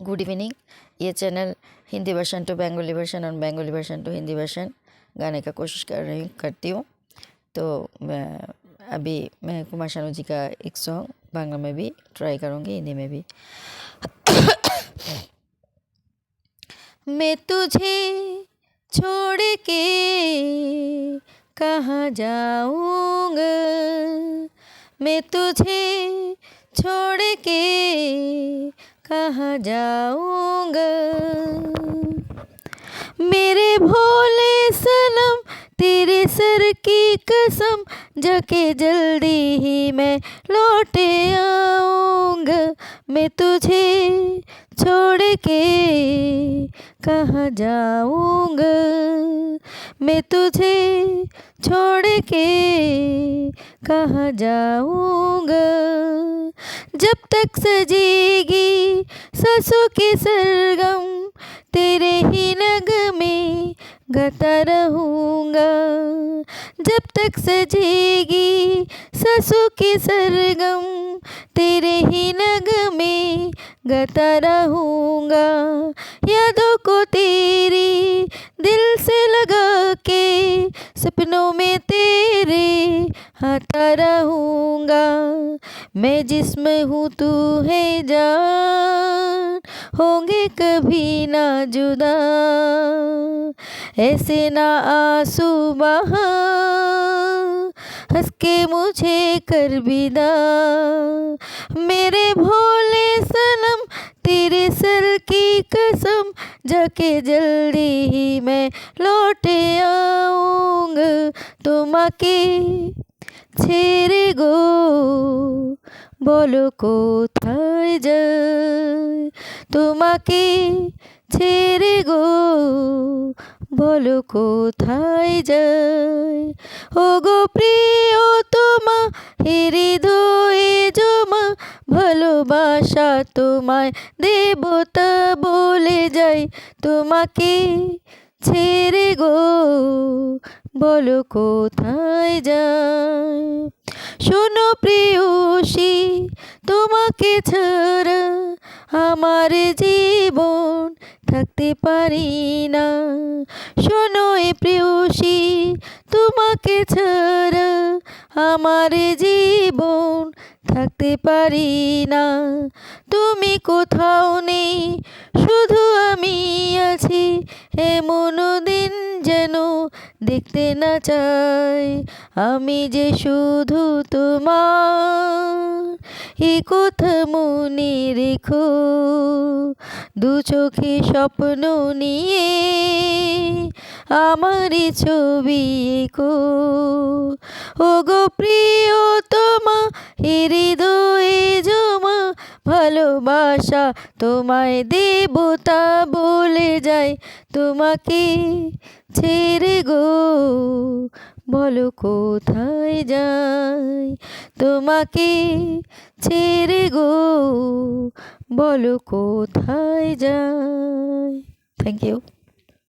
Good evening. ये channel Hindi version to Bengali version और Bengali version to Hindi version गाने का कोशिश करती हूँ। तो अभी मैं कुमार शानू जी का एक सॉन्ग बांग्ला में भी ट्राई करूँगी, हिंदी में भी। मैं तुझे छोड़ के कहाँ जाऊँगा, मैं तुझे छोड़ के कहाँ जाऊँगा, मेरे भोले सनम तेरे सर की कसम, जाके जल्दी ही मैं लौट आऊँगा, मैं तुझे छोड़ के कहाँ जाऊँगा, मैं तुझे छोड़ के कहाँ जाऊँगा, जब तक सजेगी सांसों के सरगम, तेरे ही नगमे गाता रहूँगा, जब तक सजेगी सांसों के सरगम, तेरे ही नगमे गाता रहूँगा, यादों को तेरी दिल से लगा के सपनों में तेरे आता रहूँगा, मैं जिस्म हूँ तू है जान, होंगे कभी ना जुदा, ऐसे ना आंसू बहा, हंस के मुझे कर विदा, मेरे भोले सनम तेरे सर की कसम, जाके जल्दी ही मैं लौट आऊँगा, তোমাকে ছেড়ে গো বলো কোথায় যাই, তোমাকে ছেড়ে গো বলো কোথায় যাই, ও গো প্রিয়তমা হৃদয়ে জমা ভালোবাসা তোমায় দেবতা বলে যাই, তোমাকে ছেড়ে গো বলো কোথায় যাই, শোনো প্রিয়সী তোমাকে ছাড়া আমার জীবন থাকতে পারি না, শোনো এ প্রিয়সী তোমাকে ছাড়া আমার জীবন থাকতে পারি না, তুমি কোথাও নেই শুধু আমি আছি, এমন দিন যেন দেখতে না চাই, আমি যে শুধু তোমার এই কথা মনে রেখো, দু চোখে স্বপ্ন নিয়ে আমারই ছবি এঁকো, ও গো প্রিয়তমা হৃদয়ে জমা ভালোবাসা তোমায় দেবতা বলে যায়, তোমাকে ছেড়ে গো বলো কোথায় যাই, তোমাকে ছেড়ে গো বলো কোথায় যাই। Thank you.